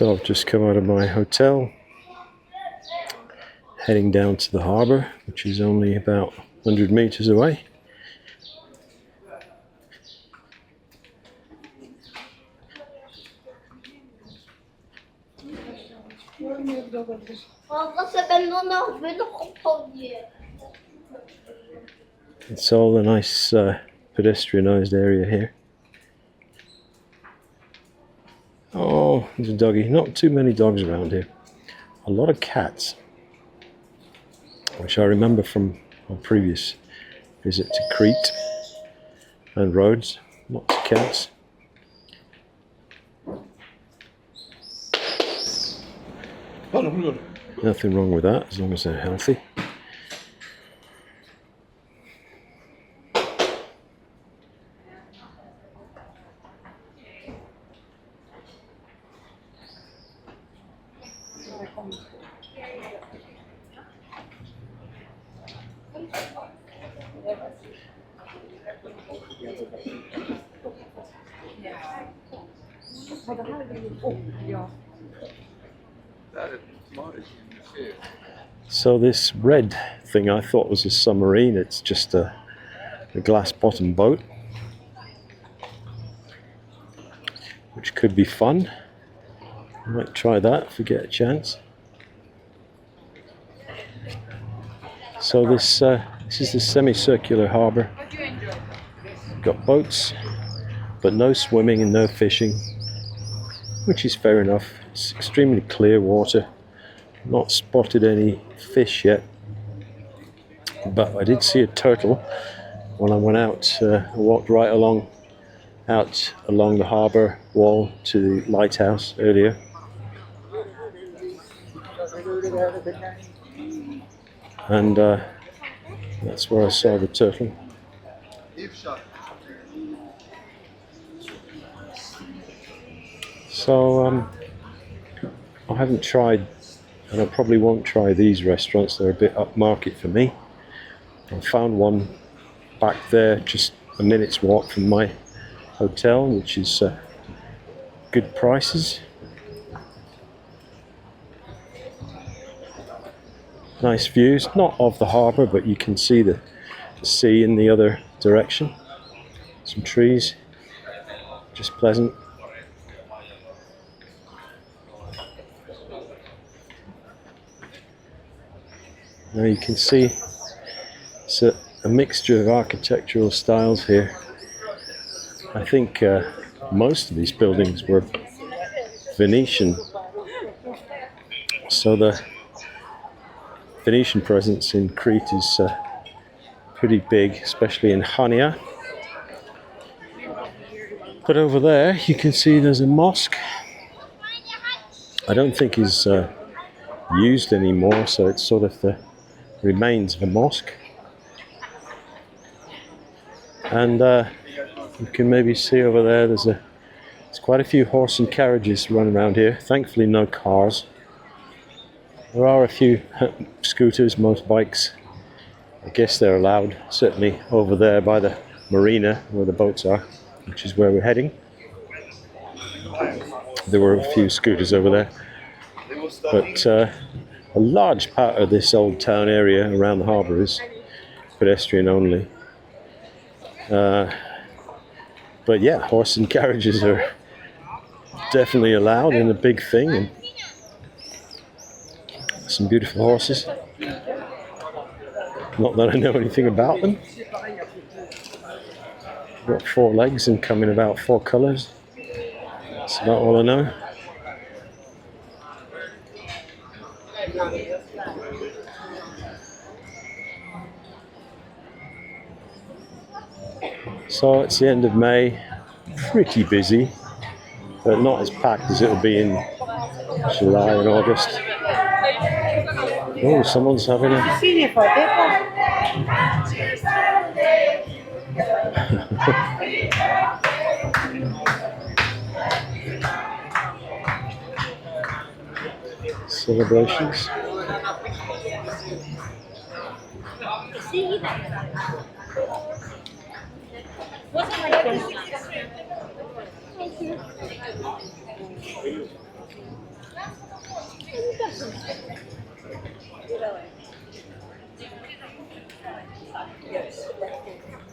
So I've just come out of my hotel, heading down to the harbour, which is only about 100 meters away. It's all a nice pedestrianised area here. Oh, there's a doggy. Not too many dogs around here. A lot of cats, which I remember from our previous visit to Crete and Rhodes. Lots of cats. Nothing wrong with that, as long as they're healthy. So this red thing I thought was a submarine. It's just a glass bottom boat, which could be fun. I might try that if we get a chance. So this is the semicircular harbour. Got boats, but no swimming and no fishing, which is fair enough. It's extremely clear water. Not spotted any fish yet, but I did see a turtle when I went out. I walked right along the harbour wall to the lighthouse earlier. And that's where I saw the turtle. So I haven't tried, and I probably won't try these restaurants. They're a bit upmarket for me. I found one back there, just a minute's walk from my hotel, which is good prices. Nice views, not of the harbour, but you can see the sea in the other direction. Some trees, just pleasant. Now you can see it's a mixture of architectural styles here. I think most of these buildings were Venetian, so the Venetian presence in Crete is pretty big, especially in Chania. But over there you can see there's a mosque. I don't think is used anymore, so it's sort of the remains of a mosque. And you can maybe see over there there's quite a few horse and carriages running around here. Thankfully no cars. There are a few scooters, motorbikes. I guess they're allowed, certainly over there by the marina where the boats are, which is where we're heading. There were a few scooters over there, but a large part of this old town area around the harbour is pedestrian only. But yeah, horse and carriages are definitely allowed and a big thing, and some beautiful horses. Not that I know anything about them. Got 4 legs and come in about 4 colours. That's about all I know. So it's the end of May, pretty busy, but not as packed as it'll be in July and August. Oh, someone's having a... celebrations.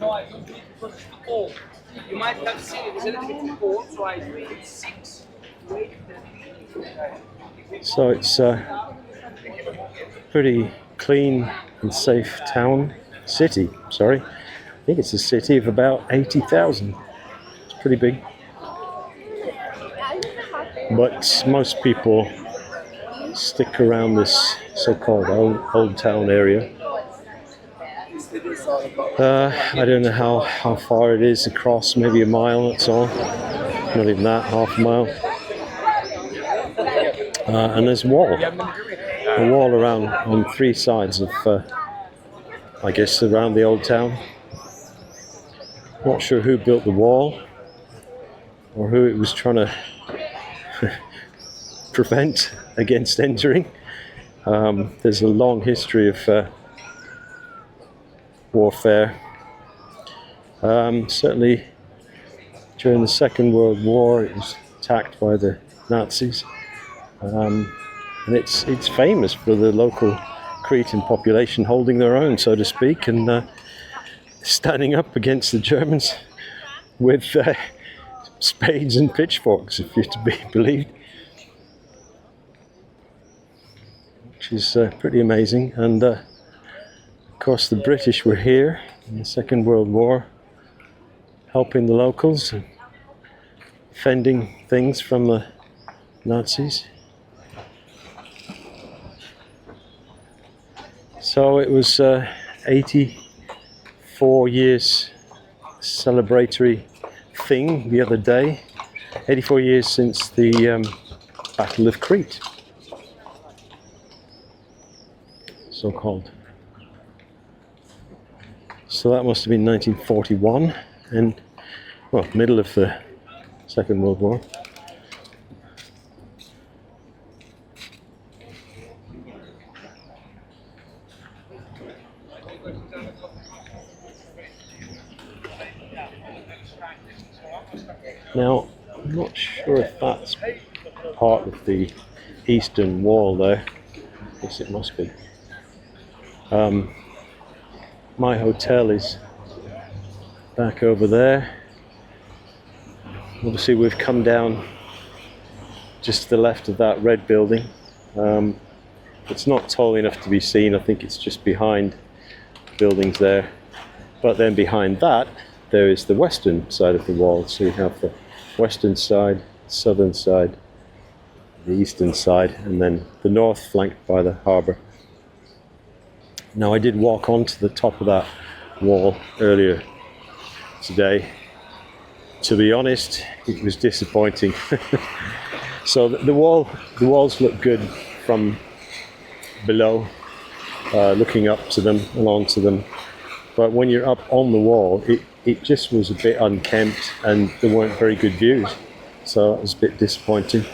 No, I don't do it because it's too cold. You might have seen it, it's a little bit too cold, so I do it 6. So it's a pretty clean and safe city, sorry. I think it's a city of about 80,000. It's pretty big. But most people stick around this so-called old town area. I don't know how far it is across, maybe a mile, that's all. Not even that, half a mile. And there's a wall around on 3 sides of, I guess, around the old town. Not sure who built the wall or who it was trying to prevent against entering. There's a long history of warfare. Certainly during the Second World War it was attacked by the Nazis. And it's famous for the local Cretan population holding their own, so to speak, and standing up against the Germans with spades and pitchforks, if you're to be believed, which is pretty amazing. And of course the British were here in the Second World War, helping the locals and defending things from the Nazis. So it was 84 years celebratory thing the other day. 84 years since the Battle of Crete, so called. So that must have been 1941, and well, middle of the Second World War. Now, I'm not sure if that's part of the eastern wall there. I guess it must be. My hotel is back over there. Obviously we've come down just to the left of that red building. It's not tall enough to be seen. I think it's just behind buildings there. But then behind that there is the western side of the wall. So you have the western side, southern side, the eastern side, and then the north flanked by the harbour. Now I did walk onto the top of that wall earlier today. To be honest, it was disappointing. So the walls look good from below, looking up to them and onto them. But when you're up on the wall, it just was a bit unkempt and there weren't very good views. So it was a bit disappointing.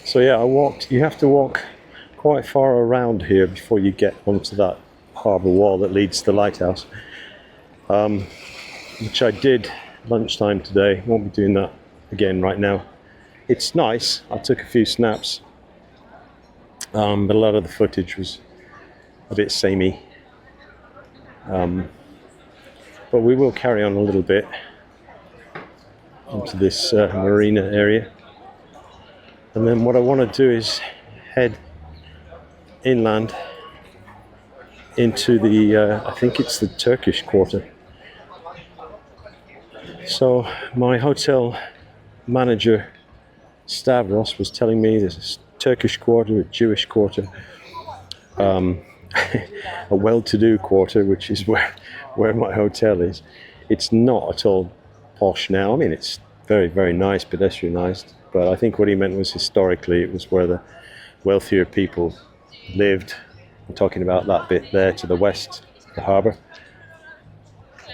So yeah, you have to walk quite far around here before you get onto that harbour wall that leads to the lighthouse, which I did lunchtime today. Won't be doing that again right now. It's nice. I took a few snaps, but a lot of the footage was a bit samey. But we will carry on a little bit into this marina area. And then what I want to do is head inland into the, I think it's the Turkish quarter. So my hotel manager, Stavros, was telling me there's a Turkish quarter, a Jewish quarter, a well-to-do quarter, which is where my hotel is. It's not at all posh now. I mean, it's very, very nice, pedestrianised. But I think what he meant was historically it was where the wealthier people lived I'm talking about that bit there to the west, the harbour.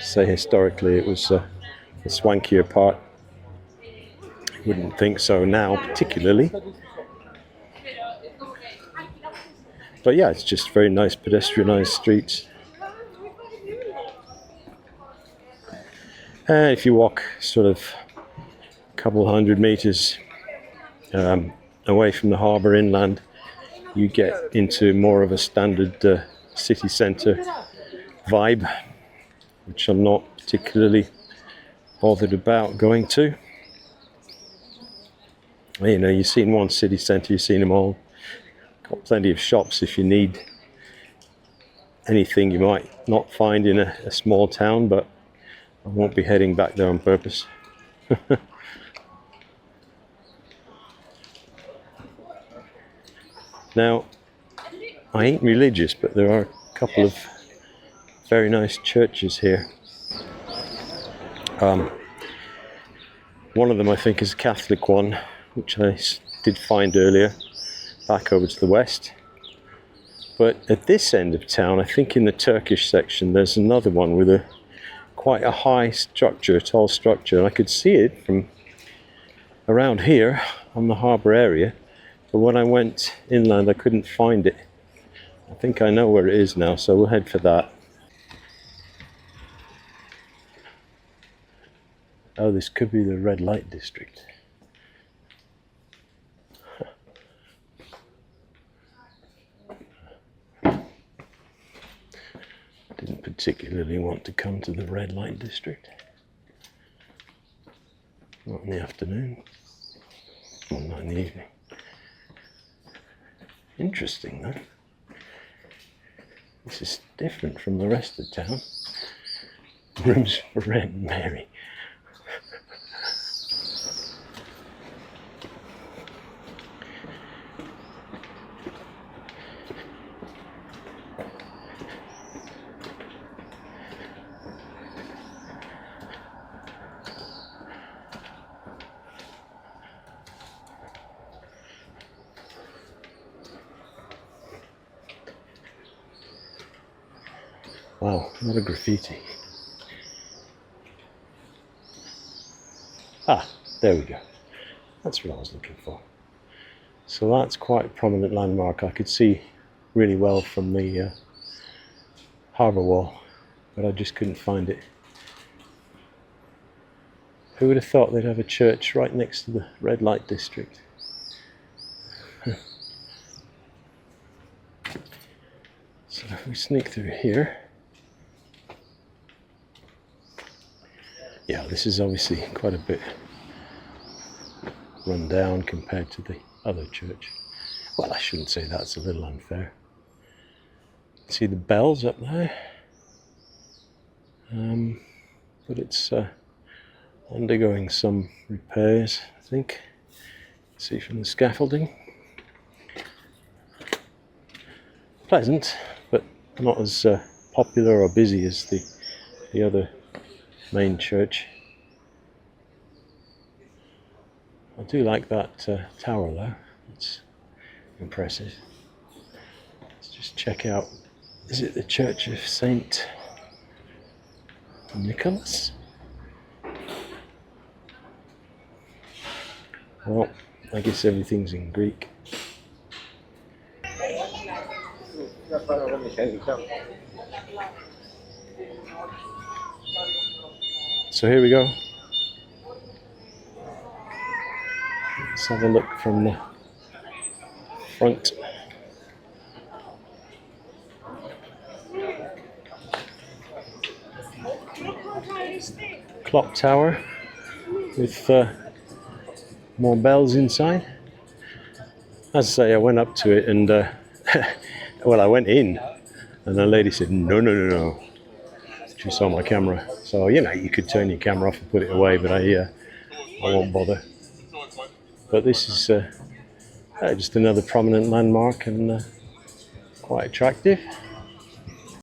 Say historically it was the swankier part. Wouldn't think so now, particularly. But yeah, it's just very nice pedestrianised streets. And if you walk sort of a couple hundred metres away from the harbour inland, you get into more of a standard city centre vibe, which I'm not particularly bothered about going to. You know, you've seen one city centre, you've seen them all. Got plenty of shops if you need anything you might not find in a small town, but I won't be heading back there on purpose. Now, I ain't religious, but there are a couple of very nice churches here. One of them I think is a Catholic one, which I did find earlier, back over to the west. But at this end of town, I think in the Turkish section, there's another one with quite a high structure, a tall structure. And I could see it from around here on the harbour area, but when I went inland I couldn't find it. I think I know where it is now, so we'll head for that. Oh, this could be the red light district. Didn't particularly want to come to the red light district. Not in the afternoon. Well, not in the evening. Interesting though. This is different from the rest of town. Rooms for rent, Mary. Wow, what a graffiti. Ah, there we go. That's what I was looking for. So that's quite a prominent landmark. I could see really well from the harbour wall, but I just couldn't find it. Who would have thought they'd have a church right next to the red light district? So if we sneak through here. Yeah, this is obviously quite a bit run down compared to the other church. Well, I shouldn't say that, it's a little unfair. See the bells up there? But it's undergoing some repairs, I think. See from the scaffolding. Pleasant, but not as popular or busy as the other main church. I do like that tower though, it's impressive. Let's just check out, is it the Church of Saint Nicholas? Well, I guess everything's in Greek. So here we go. Let's have a look from the front. Clock tower with more bells inside. As I say, I went up to it and well, I went in and the lady said no. She saw my camera, so you know, you could turn your camera off and put it away, but I won't bother. But this is just another prominent landmark and quite attractive.